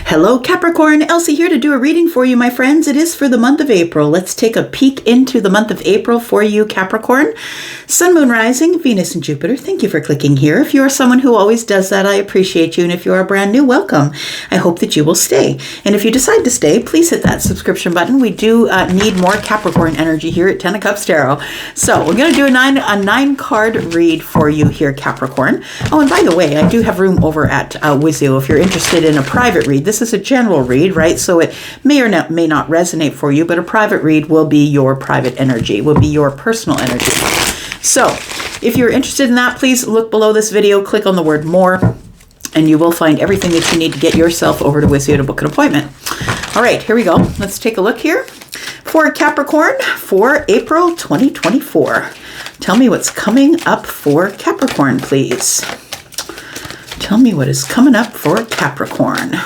Hello Capricorn, Elsie here to do a reading for you, my friends. It is for the month of April. Let's take a peek into the month of April for you, Capricorn. Sun, Moon, Rising, Venus, and Jupiter. Thank you for clicking here. If you are someone who always does that, I appreciate you. And if you are brand new, welcome. I hope that you will stay. And if you decide to stay, please hit that subscription button. We do need more Capricorn energy here at 10 of Cups Tarot. So we're going to do a nine card read for you here, Capricorn. Oh, and by the way, I do have room over at Wizio if you're interested in a private read. This is a general read, right? So it may or may not resonate for you, but a private read will be your private energy, will be your personal energy. So if you're interested in that, please look below this video, click on the word more, and you will find everything that you need to get yourself over to Wizio to book an appointment. All right, here we go. Let's take a look here for Capricorn for April 2024. Tell me what's coming up for Capricorn, please. Tell me what is coming up for Capricorn.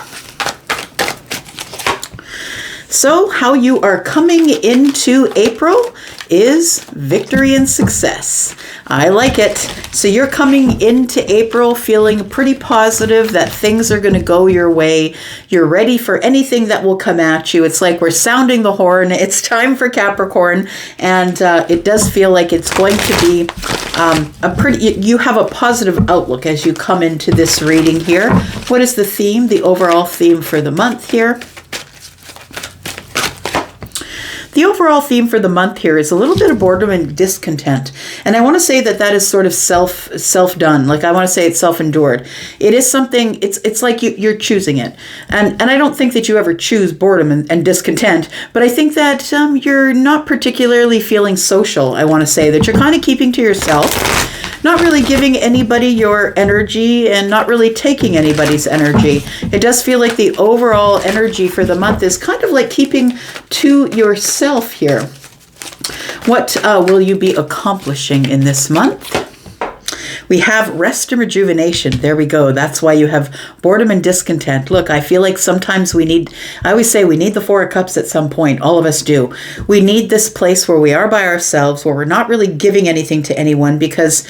So how you are coming into April is victory and success. I like it. So you're coming into April feeling pretty positive that things are going to go your way. You're ready for anything that will come at you. It's like we're sounding the horn. It's time for Capricorn. And it does feel like it's going to be you have a positive outlook as you come into this reading here. What is the theme, the overall theme for the month here? The overall theme for the month here is a little bit of boredom and discontent. And I want to say that that is sort of self-done. Like I want to say it's self-endured. It is something, it's like you're choosing it. And I don't think that you ever choose boredom and discontent, but I think that you're not particularly feeling social. I want to say that you're kind of keeping to yourself, not really giving anybody your energy and not really taking anybody's energy. It does feel like the overall energy for the month is kind of like keeping to yourself here. What will you be accomplishing in this month? We have rest and rejuvenation. There we go. That's why you have boredom and discontent. Look, I feel like sometimes I always say we need the Four of Cups at some point. All of us do. We need this place where we are by ourselves, where we're not really giving anything to anyone, because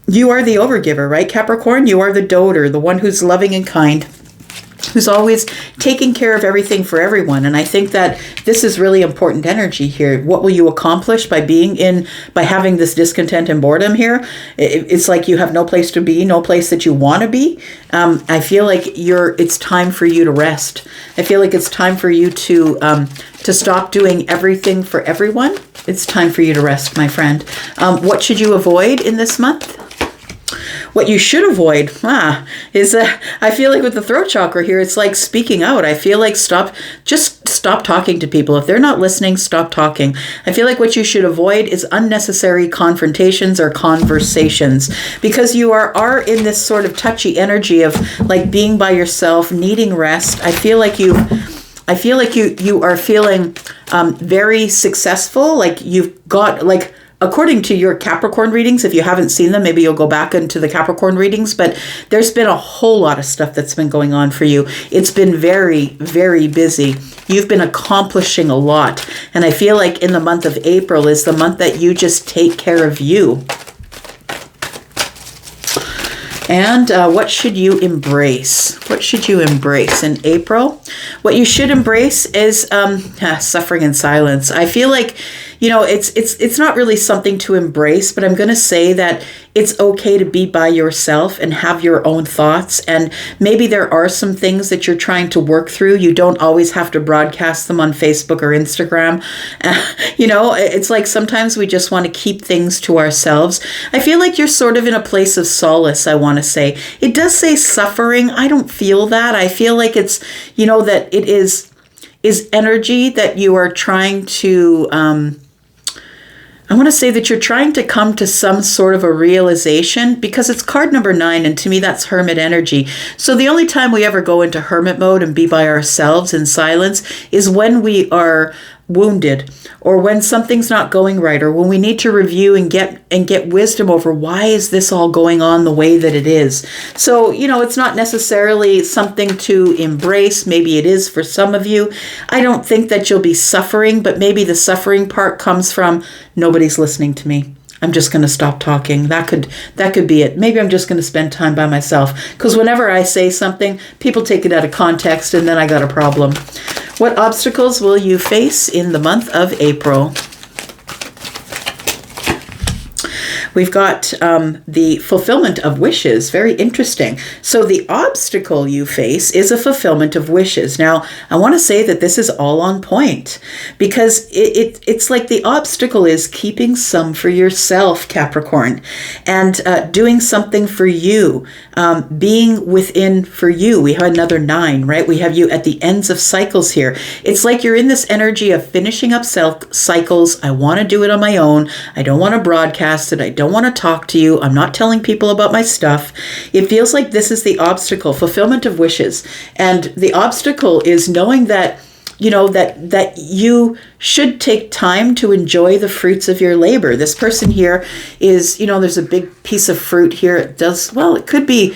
you are the overgiver, right, Capricorn? You are the doter, the one who's loving and kind, who's always taking care of everything for everyone. And I think that this is really important energy here. What will you accomplish by having this discontent and boredom here? It's like you have no place to be, no place that you want to be. I feel like it's time for you to rest. I feel like it's time for you to stop doing everything for everyone. It's time for you to rest, my friend. What should you avoid in this month? What you should avoid is I feel like with the throat chakra here, it's like speaking out. I feel like just stop talking to people. If they're not listening, stop talking. I feel like what you should avoid is unnecessary confrontations or conversations, because you are in this sort of touchy energy of like being by yourself, needing rest. I feel like you are feeling very successful. Like you've got according to your Capricorn readings, if you haven't seen them, maybe you'll go back into the Capricorn readings, but there's been a whole lot of stuff that's been going on for you. It's been very, very busy. You've been accomplishing a lot. And I feel like in the month of April is the month that you just take care of you. And what should you embrace? What should you embrace in April? What you should embrace is suffering in silence. I feel like, it's not really something to embrace, but I'm going to say that it's okay to be by yourself and have your own thoughts. And maybe there are some things that you're trying to work through. You don't always have to broadcast them on Facebook or Instagram. It's like sometimes we just want to keep things to ourselves. I feel like you're sort of in a place of solace, I want to say. It does say suffering. I don't feel that. I feel like it's, that it is energy that you are trying to, I want to say that you're trying to come to some sort of a realization, because it's card number 9, and to me that's hermit energy. So the only time we ever go into hermit mode and be by ourselves in silence is when we are wounded, or when something's not going right, or when we need to review and get wisdom over why is this all going on the way that it is. So, it's not necessarily something to embrace. Maybe it is for some of you. I don't think that you'll be suffering, but maybe the suffering part comes from nobody's listening to me. I'm just going to stop talking. That could be it. Maybe I'm just going to spend time by myself. Because whenever I say something, people take it out of context, and then I got a problem. What obstacles will you face in the month of April? We've got the fulfillment of wishes. Very interesting. So the obstacle you face is a fulfillment of wishes. Now, I want to say that this is all on point, because it's like the obstacle is keeping some for yourself, Capricorn, and doing something for you, being within for you. We have another 9, right? We have you at the ends of cycles here. It's like you're in this energy of finishing up cycles. I want to do it on my own. I don't want to broadcast it. I don't want to talk to you. I'm not telling people about my stuff. It feels like this is the obstacle, fulfillment of wishes. And the obstacle is knowing that, that you should take time to enjoy the fruits of your labor. This person here is, there's a big piece of fruit here. It could be,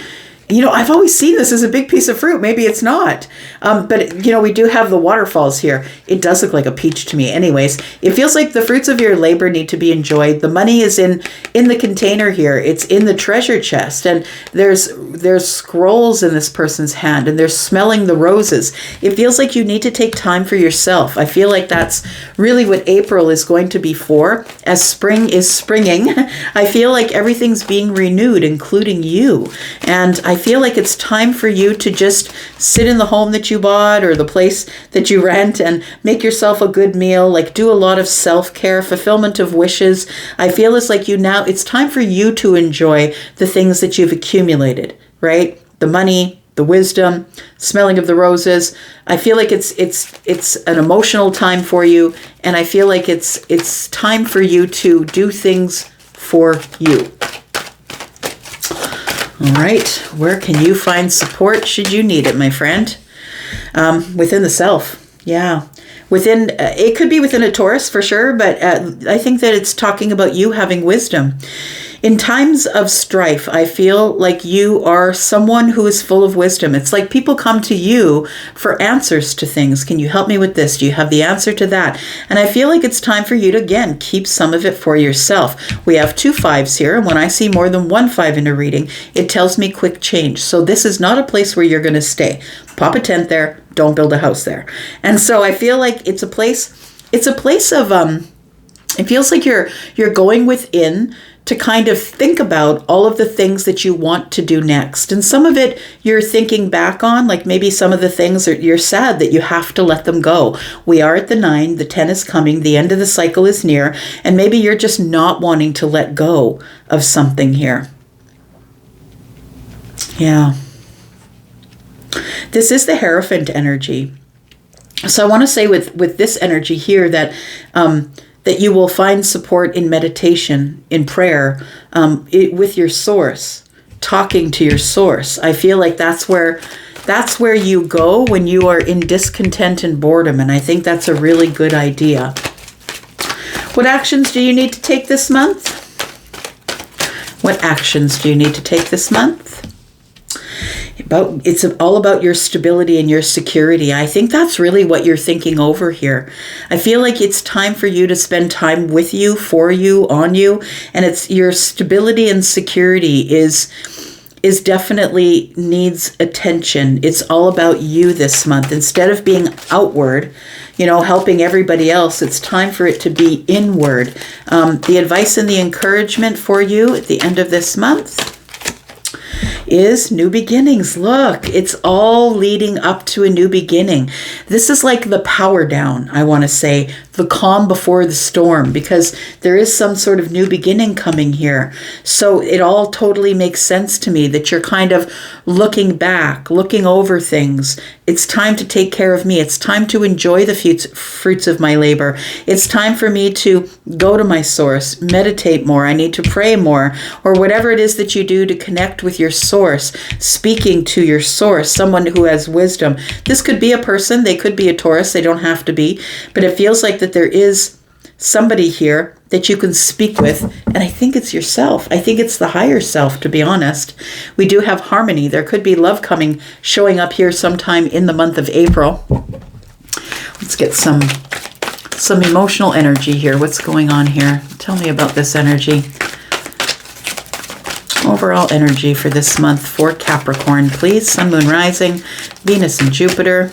I've always seen this as a big piece of fruit. Maybe it's not. But we do have the waterfalls here. It does look like a peach to me. Anyways, it feels like the fruits of your labor need to be enjoyed. The money is in the container here. It's in the treasure chest. And there's scrolls in this person's hand, and they're smelling the roses. It feels like you need to take time for yourself. I feel like that's really what April is going to be for. As spring is springing, I feel like everything's being renewed, including you. And I feel like it's time for you to just sit in the home that you bought or the place that you rent and make yourself a good meal, like do a lot of self-care, fulfillment of wishes. I feel it's like it's time for you to enjoy the things that you've accumulated, right? The money, the wisdom, smelling of the roses. I feel like it's an emotional time for you, and I feel like it's time for you to do things for you. All right, where can you find support should you need it, my friend? Within the self, yeah. It could be within a Taurus for sure, but I think that it's talking about you having wisdom. In times of strife, I feel like you are someone who is full of wisdom. It's like people come to you for answers to things. Can you help me with this? Do you have the answer to that? And I feel like it's time for you to, again, keep some of it for yourself. We have 2 5s here, and when I see more than 1 5 in a reading, it tells me quick change. So this is not a place where you're going to stay. Pop a tent there. Don't build a house there. And so I feel like it's a place of, it feels like you're going within to kind of think about all of the things that you want to do next. And some of it you're thinking back on, like maybe some of the things you're sad that you have to let them go. We are at the 9, the 10 is coming, the end of the cycle is near, and maybe you're just not wanting to let go of something here. Yeah. This is the Hierophant energy. So I want to say with this energy here that you will find support in meditation, in prayer, with your source, talking to your source. I feel like that's where you go when you are in discontent and boredom, and I think that's a really good idea. What actions do you need to take this month? What actions do you need to take this month? It's all about your stability and your security. I think that's really what you're thinking over here. I feel like it's time for you to spend time with you, for you, on you, and it's your stability and security is definitely needs attention. It's all about you this month. Instead of being outward, helping everybody else, it's time for it to be inward. The advice and the encouragement for you at the end of this month is new beginnings. Look, it's all leading up to a new beginning. This is like the power down, I want to say, the calm before the storm, because there is some sort of new beginning coming here. So it all totally makes sense to me that you're kind of looking back, looking over things. It's time to take care of me. It's time to enjoy the fruits of my labor. It's time for me to go to my source, meditate more. I need to pray more, or whatever it is that you do to connect with your source, speaking to your source, someone who has wisdom. This could be a person. They could be a Taurus. They don't have to be, but it feels like that there is somebody here that you can speak with, and I think it's yourself. I think it's the higher self, to be honest. We do have harmony. There could be love showing up here sometime in the month of April. Let's get some Some emotional energy here. What's going on here? Tell me about this energy. Overall energy for this month for Capricorn, please. Sun, Moon, Rising, Venus, and Jupiter.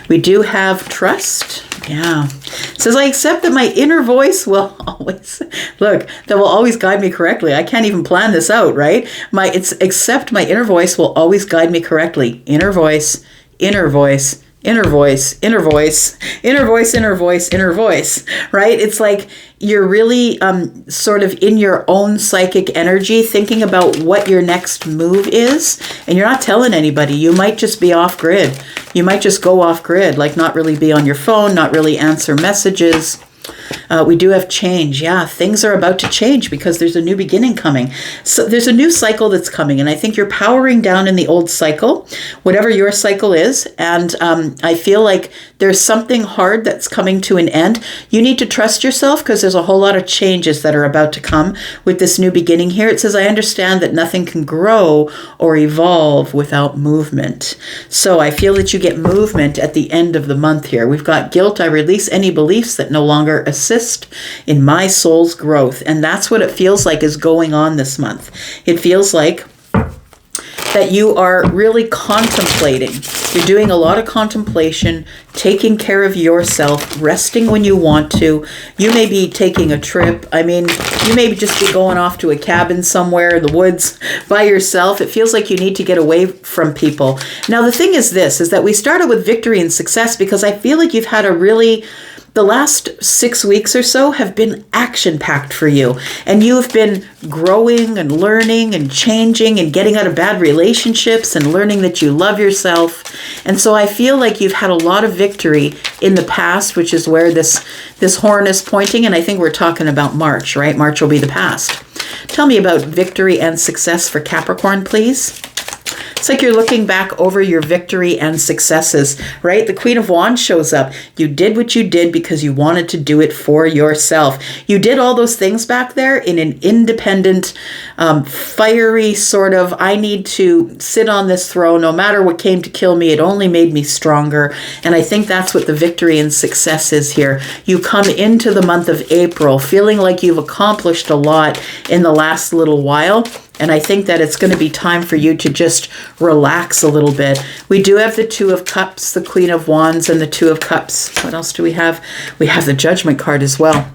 We do have trust. Yeah. It says, I accept that my inner voice will always, look, that will always guide me correctly. I can't even plan this out, right? Except my inner voice will always guide me correctly. Inner voice, inner voice, inner voice, inner voice, inner voice, inner voice, inner voice, right? It's like you're really sort of in your own psychic energy, thinking about what your next move is, and you're not telling anybody. You might just be off grid. You might just go off grid, like not really be on your phone, not really answer messages. We do have change. Yeah, things are about to change because there's a new beginning coming. So there's a new cycle that's coming, and I think you're powering down in the old cycle, whatever your cycle is. And I feel like there's something hard that's coming to an end. You need to trust yourself because there's a whole lot of changes that are about to come with this new beginning here. It says, I understand that nothing can grow or evolve without movement. So I feel that you get movement at the end of the month here. We've got guilt. I release any beliefs that no longer assist in my soul's growth. And that's what it feels like is going on this month. It feels like that you are really contemplating. You're doing a lot of contemplation, taking care of yourself, resting when you want to. You may be taking a trip. I mean, you may just be going off to a cabin somewhere in the woods by yourself. It feels like you need to get away from people. Now, the thing is this, is that we started with victory and success because I feel like you've had the last 6 weeks or so have been action-packed for you. And you've been growing and learning and changing and getting out of bad relationships and learning that you love yourself. And so I feel like you've had a lot of victory in the past, which is where this horn is pointing. And I think we're talking about March, right? March will be the past. Tell me about victory and success for Capricorn, please. It's like you're looking back over your victory and successes, right? The Queen of Wands shows up. You did what you did because you wanted to do it for yourself. You did all those things back there in an independent, fiery sort of, I need to sit on this throne no matter what came to kill me. It only made me stronger. And I think that's what the victory and success is here. You come into the month of April feeling like you've accomplished a lot in the last little while. And I think that it's going to be time for you to just relax a little bit. We do have the Two of Cups, the Queen of Wands, and the Two of Cups. What else do we have? We have the Judgment card as well.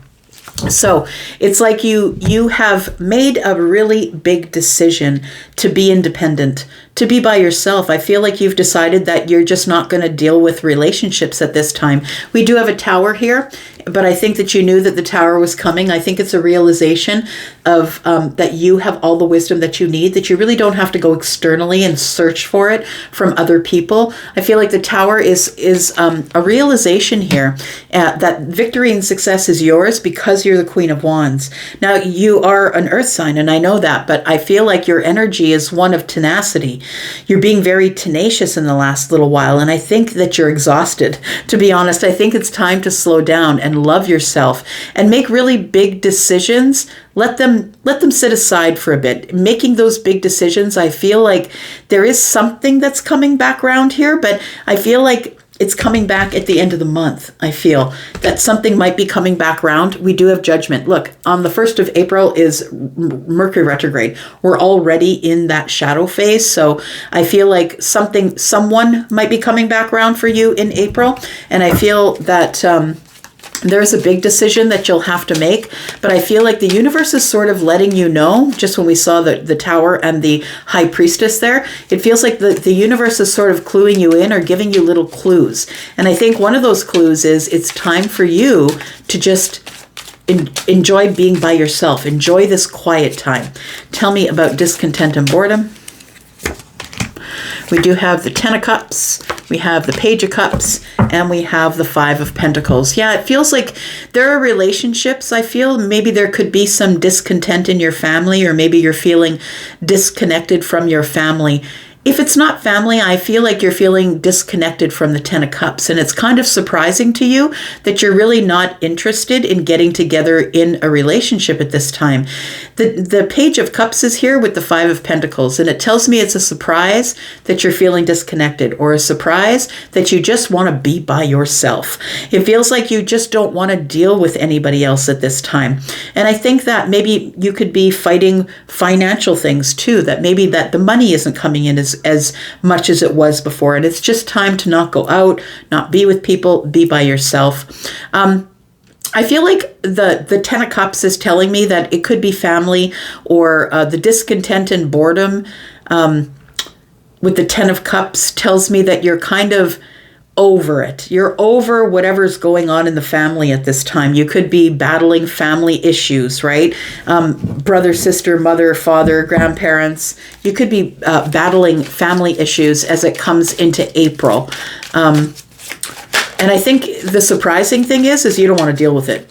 So it's like you have made a really big decision to be independent, to be by yourself. I feel like you've decided that you're just not going to deal with relationships at this time. We do have a Tower here, but I think that you knew that the Tower was coming. I think it's a realization of that you have all the wisdom that you need, that you really don't have to go externally and search for it from other people. I feel like the Tower is a realization here that victory and success is yours because you're the Queen of Wands. Now, you are an earth sign, and I know that, but I feel like your energy is one of tenacity. You're being very tenacious in the last little while, and I think that you're exhausted. To be honest, I think it's time to slow down and love yourself and make really big decisions. Let them sit aside for a bit. Making those big decisions, I feel like there is something that's coming back around here, but I feel like it's coming back at the end of the month. I feel that something might be coming back around. We do have Judgment. Look, on the 1st of April is Mercury retrograde. We're already in that shadow phase. So I feel like someone might be coming back around for you in April. And I feel that there's a big decision that you'll have to make, but I feel like the universe is sort of letting you know, just when we saw the Tower and the High Priestess there, it feels like the universe is sort of cluing you in or giving you little clues. And I think one of those clues is it's time for you to just enjoy being by yourself. Enjoy this quiet time. Tell me about discontent and boredom. We do have the Ten of Cups, we have the Page of Cups, and we have the Five of Pentacles. Yeah, it feels like there are relationships. I feel maybe there could be some discontent in your family, or maybe you're feeling disconnected from your family. If it's not family, I feel like you're feeling disconnected from the Ten of Cups. And it's kind of surprising to you that you're really not interested in getting together in a relationship at this time. The Page of Cups is here with the Five of Pentacles. And it tells me it's a surprise that you're feeling disconnected, or a surprise that you just want to be by yourself. It feels like you just don't want to deal with anybody else at this time. And I think that maybe you could be fighting financial things too, that maybe that the money isn't coming in as much as it was before. And it's just time to not go out, not be with people, be by yourself. I feel like the Ten of Cups is telling me that it could be family, or the discontent and boredom with the Ten of Cups tells me that you're kind of over it. You're over whatever's going on in the family at this time. You could be battling family issues, right? Brother, sister, mother, father, grandparents. You could be battling family issues as it comes into April. And I think the surprising thing is you don't want to deal with it.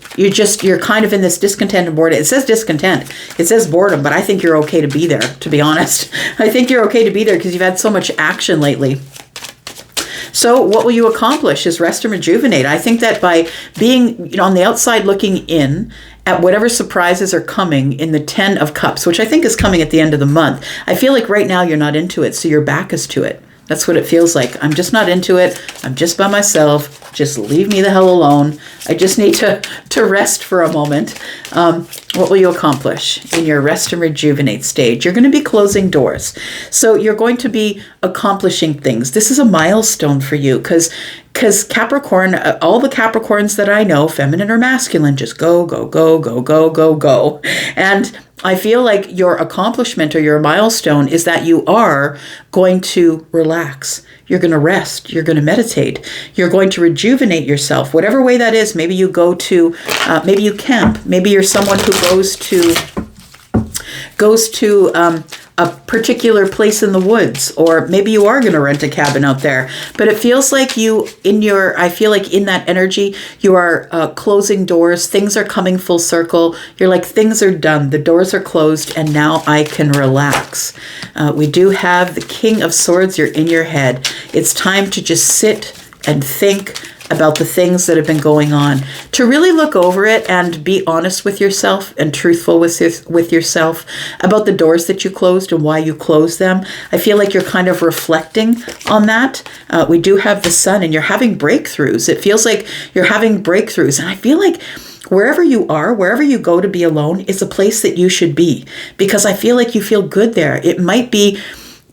You're kind of in this discontent and boredom. It says discontent. It says boredom, but I think you're okay to be there, to be honest. I think you're okay to be there because you've had so much action lately. So what will you accomplish is rest and rejuvenate. I think that by being on the outside looking in at whatever surprises are coming in the Ten of Cups, which I think is coming at the end of the month, I feel like right now you're not into it, so your back is to it. That's what it feels like. I'm just not into it. I'm just by myself. Just leave me the hell alone. I just need to rest for a moment. What will you accomplish in your rest and rejuvenate stage? You're going to be closing doors. So you're going to be accomplishing things. This is a milestone for you because Capricorn, all the Capricorns that I know, feminine or masculine, just go, go, go, go, go, go, go. And I feel like your accomplishment or your milestone is that you are going to relax. You're going to rest. You're going to meditate. You're going to rejuvenate yourself, whatever way that is. Maybe you go to, maybe you camp. Maybe you're someone who goes to a particular place in the woods, or maybe you are going to rent a cabin out there. But it feels like I feel like in that energy, you are closing doors. Things are coming full circle. You're like, things are done. The doors are closed, and now I can relax. We do have the King of Swords. You're in your head. It's time to just sit and think about the things that have been going on, to really look over it and be honest with yourself and truthful with yourself about the doors that you closed and why you closed them. I feel like you're kind of reflecting on that. We do have the Sun, and you're having breakthroughs. It feels like you're having breakthroughs. And I feel like wherever you are, wherever you go to be alone, is a place that you should be, because I feel like you feel good there. It might be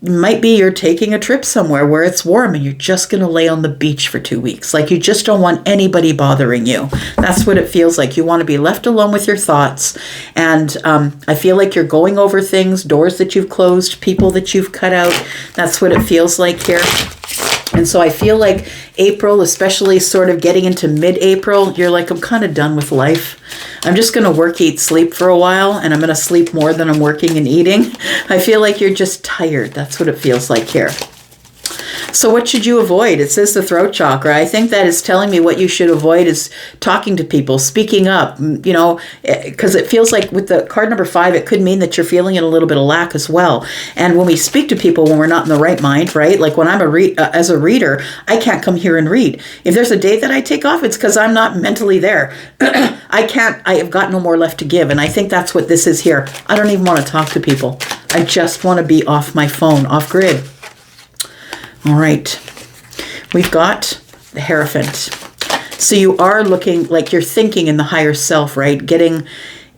you're taking a trip somewhere where it's warm and you're just going to lay on the beach for 2 weeks. Like you just don't want anybody bothering you. That's what it feels like. You want to be left alone with your thoughts. And I feel like you're going over things, doors that you've closed, people that you've cut out. That's what it feels like here. And so I feel like April, especially sort of getting into mid-April, you're like, I'm kind of done with life. I'm just going to work, eat, sleep for a while, and I'm going to sleep more than I'm working and eating. I feel like you're just tired. That's what it feels like here. So what should you avoid? It says the throat chakra. I think that is telling me what you should avoid is talking to people, speaking up, because it feels like with the card number 5, it could mean that you're feeling a little bit of lack as well. And when we speak to people when we're not in the right mind, right? Like when I'm as a reader, I can't come here and read. If there's a day that I take off, it's because I'm not mentally there. I have got no more left to give. And I think that's what this is here. I don't even want to talk to people. I just want to be off my phone, off grid. All right, we've got the Hierophant. So you are looking like you're thinking in the higher self, right?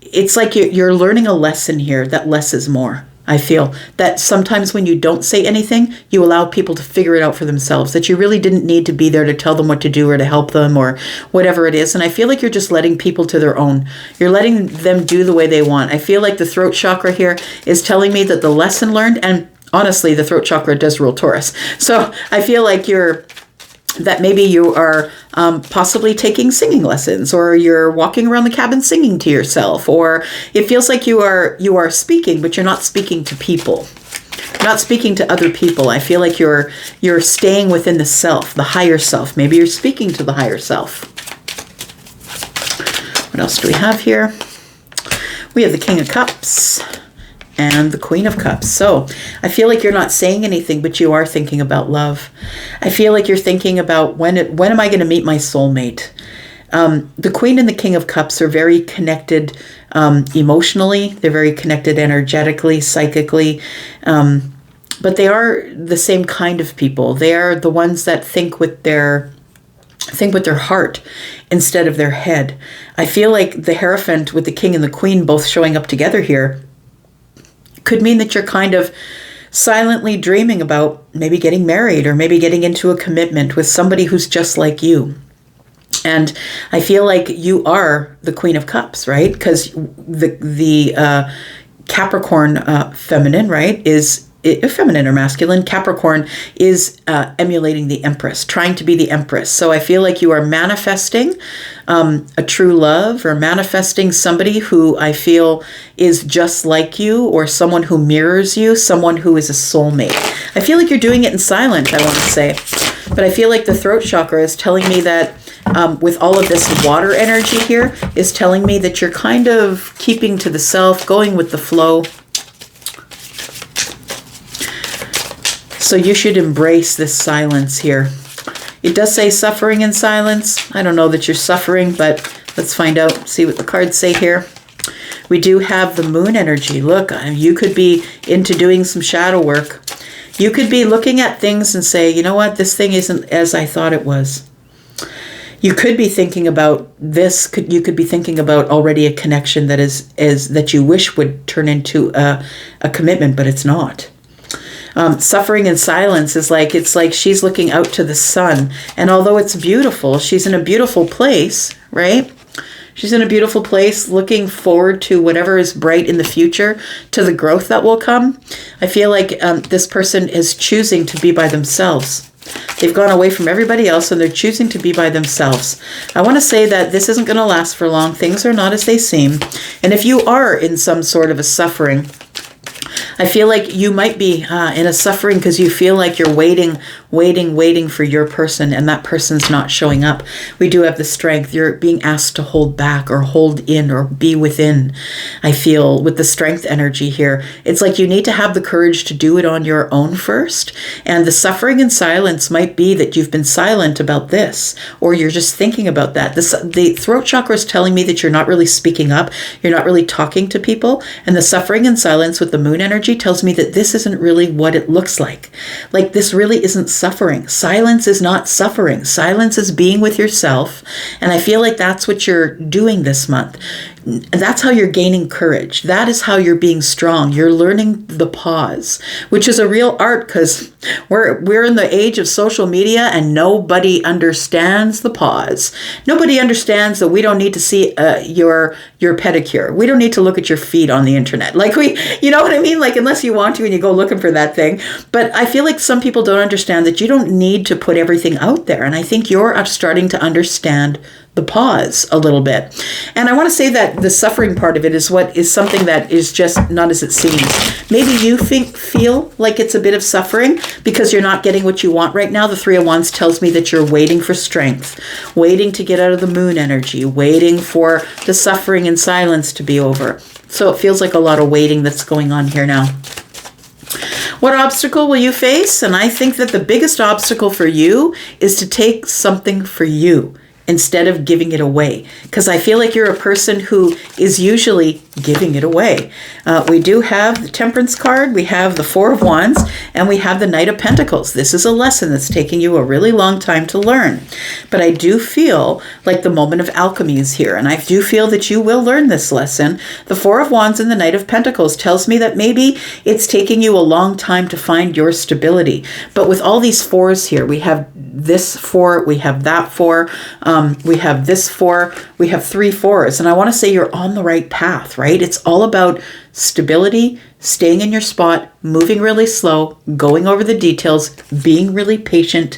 It's like you're learning a lesson here, that less is more. I feel that sometimes when you don't say anything, you allow people to figure it out for themselves, that you really didn't need to be there to tell them what to do or to help them or whatever it is. And I feel like you're just letting people to their own. You're letting them do the way they want. I feel like the throat chakra here is telling me that the lesson learned, and honestly, the throat chakra does rule Taurus. So I feel like maybe you are possibly taking singing lessons, or you're walking around the cabin singing to yourself, or it feels like you are speaking, but you're not speaking to people. You're not speaking to other people. I feel like you're staying within the self, the higher self. Maybe you're speaking to the higher self. What else do we have here? We have the King of Cups. and the Queen of Cups. So I feel like you're not saying anything, but you are thinking about love. I feel like you're thinking about when am I going to meet my soulmate? The Queen and the King of Cups are very connected emotionally. They're very connected energetically, psychically. But they are the same kind of people. They are the ones that think with their heart instead of their head. I feel like the Hierophant with the King and the Queen both showing up together here could mean that you're kind of silently dreaming about maybe getting married or maybe getting into a commitment with somebody who's just like you. And I feel like you are the Queen of Cups, right? Because the Capricorn feminine, right, is feminine or masculine. Capricorn is emulating the Empress, trying to be the Empress. So I feel like you are manifesting a true love, or manifesting somebody who I feel is just like you, or someone who mirrors you, someone who is a soulmate. I feel like you're doing it in silence, I want to say. But I feel like the throat chakra is telling me that with all of this water energy here, is telling me that you're kind of keeping to the self, going with the flow. So you should embrace this silence here. It does say suffering in silence. I don't know that you're suffering, but let's find out, see what the cards say here. We do have the moon energy. Look, you could be into doing some shadow work. You could be looking at things and say, you know what, this thing isn't as I thought it was. You could be thinking about this. You could be thinking about already a connection that is that you wish would turn into a commitment, but it's not. Suffering in silence is like, it's like she's looking out to the sun. And although it's beautiful, she's in a beautiful place, right? She's in a beautiful place looking forward to whatever is bright in the future, to the growth that will come. I feel like this person is choosing to be by themselves. They've gone away from everybody else and they're choosing to be by themselves. I want to say that this isn't going to last for long. Things are not as they seem. And if you are in some sort of a suffering, I feel like you might be in a suffering because you feel like you're waiting for your person, and that person's not showing up. We do have the strength. You're being asked to hold back or hold in or be within. I feel with the strength energy here, it's like you need to have the courage to do it on your own first. And the suffering in silence might be that you've been silent about this, or you're just thinking about that. The throat chakra is telling me that you're not really speaking up. You're not really talking to people. And the suffering in silence with the moon energy tells me that this isn't really what it looks like. Like, this really isn't suffering. Silence is not suffering. Silence is being with yourself. And I feel like that's what you're doing this month. That's how you're gaining courage. That is how you're being strong. You're learning the pause, which is a real art, because we're in the age of social media and nobody understands the pause. Nobody understands that we don't need to see your pedicure. We don't need to look at your feet on the internet. Like, you know what I mean? Like, unless you want to and you go looking for that thing. But I feel like some people don't understand that you don't need to put everything out there. And I think you're starting to understand the pause a little bit. And I want to say that the suffering part of it is what is something that is just not as it seems. Maybe you feel like it's a bit of suffering because you're not getting what you want right now. The Three of Wands tells me that you're waiting for strength, waiting to get out of the moon energy, waiting for the suffering in silence to be over. So it feels like a lot of waiting that's going on here now. What obstacle will you face? And I think that the biggest obstacle for you is to take something for you instead of giving it away. Because I feel like you're a person who is usually giving it away. We do have the Temperance card, we have the Four of Wands, and we have the Knight of Pentacles. This is a lesson that's taking you a really long time to learn. But I do feel like the moment of alchemy is here, and I do feel that you will learn this lesson. The Four of Wands and the Knight of Pentacles tells me that maybe it's taking you a long time to find your stability. But with all these fours here, we have this four, we have that four, we have this four, we have 3 fours. And I want to say you're on the right path, right? It's all about stability, staying in your spot, moving really slow, going over the details, being really patient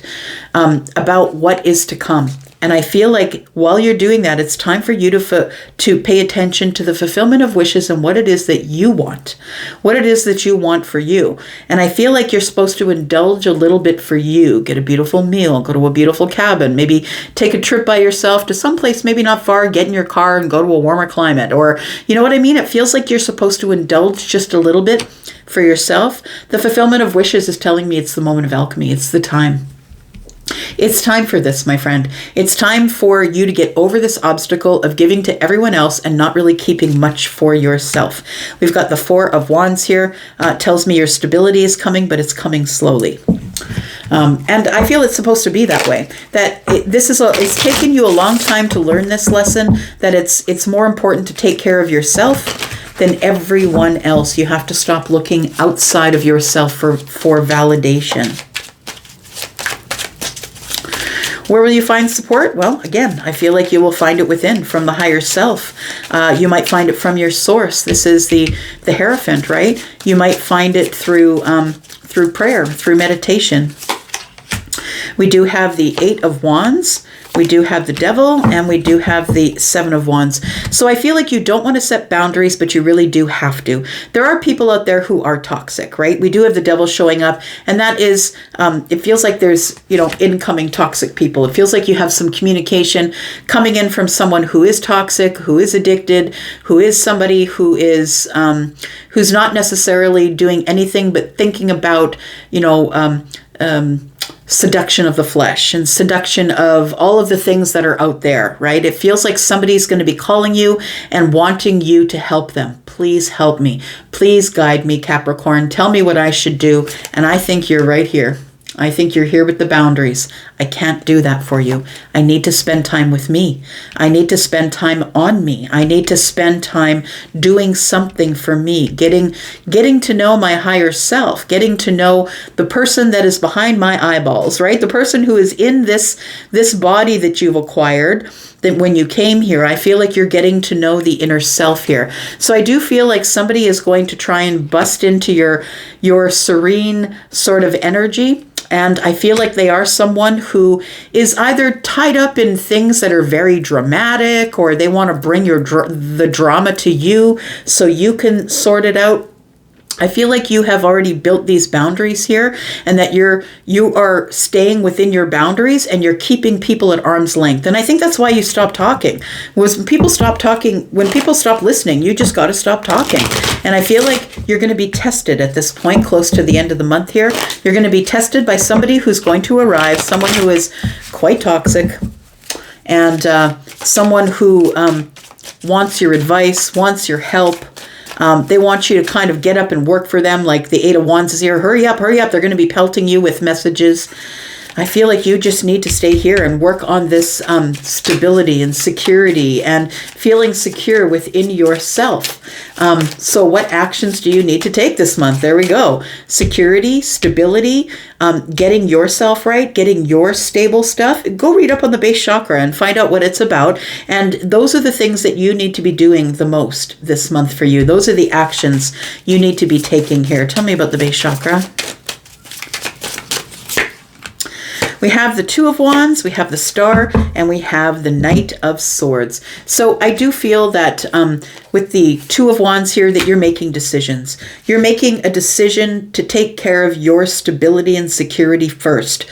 about what is to come. And I feel like while you're doing that, it's time for you to pay attention to the fulfillment of wishes and what it is that you want, what it is that you want for you. And I feel like you're supposed to indulge a little bit for you, get a beautiful meal, go to a beautiful cabin, maybe take a trip by yourself to someplace maybe not far, get in your car and go to a warmer climate. Or, you know what I mean? It feels like you're supposed to indulge just a little bit for yourself. The fulfillment of wishes is telling me it's the moment of alchemy. It's the time. It's time for this, my friend. It's time for you to get over this obstacle of giving to everyone else and not really keeping much for yourself. We've got the Four of Wands here. Tells me your stability is coming, but it's coming slowly. And I feel it's supposed to be that way. That it's taken you a long time to learn this lesson. That it's more important to take care of yourself than everyone else. You have to stop looking outside of yourself for validation. Where will you find support? Well, again, I feel like you will find it within, from the higher self. You might find it from your source. This is the Hierophant, right? You might find it through prayer, through meditation. We do have the Eight of Wands. We do have the Devil, and we do have the Seven of Wands. So I feel like you don't want to set boundaries, but you really do have to. There are people out there who are toxic, right? We do have the Devil showing up, and that is, it feels like there's, incoming toxic people. It feels like you have some communication coming in from someone who is toxic, who is addicted, who is somebody who is, who's not necessarily doing anything but thinking about, seduction of the flesh and seduction of all of the things that are out there, right? It feels like somebody's going to be calling you and wanting you to help them. Please help me. Please guide me, Capricorn. Tell me what I should do. And I think you're right here. I think you're here with the boundaries. I can't do that for you. I need to spend time with me. I need to spend time on me. I need to spend time doing something for me, getting to know my higher self, getting to know the person that is behind my eyeballs, right? The person who is in this body that you've acquired. That when you came here, I feel like you're getting to know the inner self here. So I do feel like somebody is going to try and bust into your serene sort of energy. And I feel like they are someone who is either tied up in things that are very dramatic, or they want to bring the drama to you so you can sort it out. I feel like you have already built these boundaries here, and that you are staying within your boundaries and you're keeping people at arm's length. And I think that's why you stopped talking. When people stop listening, you just got to stop talking. And I feel like you're going to be tested at this point, close to the end of the month here. You're going to be tested by somebody who's going to arrive, someone who is quite toxic, and someone who wants your advice, wants your help. They want you to kind of get up and work for them, like the Eight of Wands is here. Hurry up, hurry up. They're going to be pelting you with messages. I feel like you just need to stay here and work on this stability and security and feeling secure within yourself. So what actions do you need to take this month? There we go. Security, stability, getting yourself right, getting your stable stuff. Go read up on the base chakra and find out what it's about. And those are the things that you need to be doing the most this month for you. Those are the actions you need to be taking here. Tell me about the base chakra. We have the Two of Wands, we have the Star, and we have the Knight of Swords. So I do feel that with the Two of Wands here, that you're making decisions. You're making a decision to take care of your stability and security first.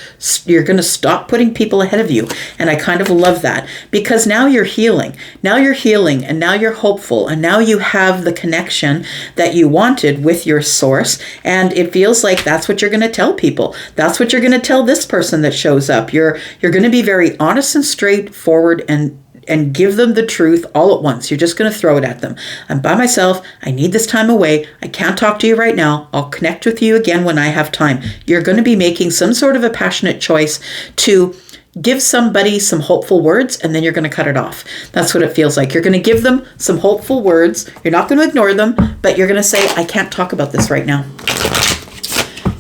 You're going to stop putting people ahead of you. And I kind of love that, because now you're healing. Now you're healing, and now you're hopeful, and now you have the connection that you wanted with your source. And it feels like that's what you're going to tell people. That's what you're going to tell this person that shows up. You're going to be very honest and straightforward and give them the truth all at once. You're just going to throw it at them. I'm by myself. I need this time away. I can't talk to you right now. I'll connect with you again when I have time. You're going to be making some sort of a passionate choice to give somebody some hopeful words, and then you're going to cut it off. That's what it feels like. You're going to give them some hopeful words. You're not going to ignore them, but you're going to say, I can't talk about this right now.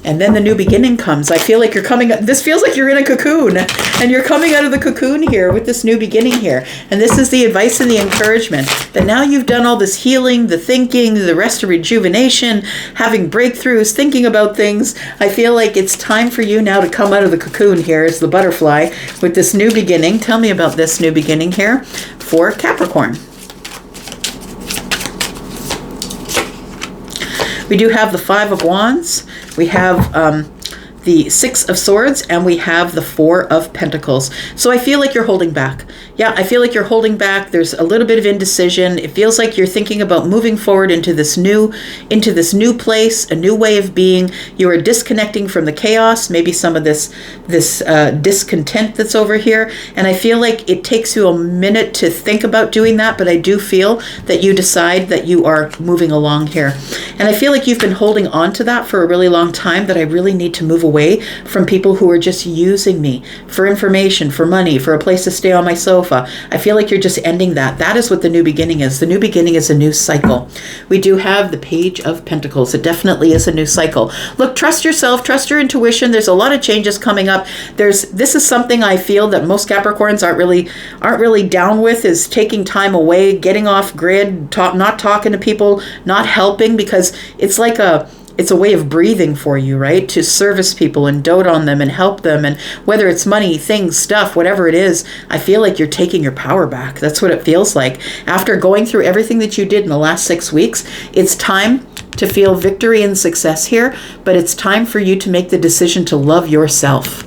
And then the new beginning comes. I feel like you're coming, this feels like you're in a cocoon, and you're coming out of the cocoon here with this new beginning here. And this is the advice and the encouragement that now you've done all this healing, the thinking, the rest of rejuvenation, having breakthroughs, thinking about things. I feel like it's time for you now to come out of the cocoon here as the butterfly with this new beginning. Tell me about this new beginning here for Capricorn. We do have the Five of Wands. We have the Six of Swords, and we have the Four of Pentacles. So I feel like you're holding back. Yeah, I feel like you're holding back. There's a little bit of indecision. It feels like you're thinking about moving forward into this new place, a new way of being. You are disconnecting from the chaos, maybe some of this discontent that's over here. And I feel like it takes you a minute to think about doing that, but I do feel that you decide that you are moving along here. And I feel like you've been holding on to that for a really long time, that I really need to move away from people who are just using me for information, for money, for a place to stay on my sofa. I feel like you're just ending that. That is what the new beginning is. The new beginning is a new cycle. We do have the Page of Pentacles. It definitely is a new cycle. Look, trust yourself, trust your intuition. There's a lot of changes coming up. This is something I feel that most Capricorns aren't really down with, is taking time away, getting off grid, not talking to people, not helping, because it's like it's a way of breathing for you, right? To service people and dote on them and help them. And whether it's money, things, stuff, whatever it is, I feel like you're taking your power back. That's what it feels like. After going through everything that you did in the last 6 weeks, it's time to feel victory and success here, but it's time for you to make the decision to love yourself.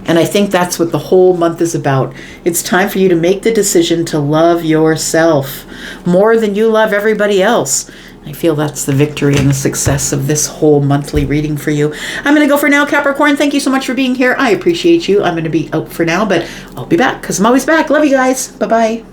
And I think that's what the whole month is about. It's time for you to make the decision to love yourself more than you love everybody else. I feel that's the victory and the success of this whole monthly reading for you. I'm going to go for now, Capricorn. Thank you so much for being here. I appreciate you. I'm going to be out for now, but I'll be back because I'm always back. Love you guys. Bye-bye.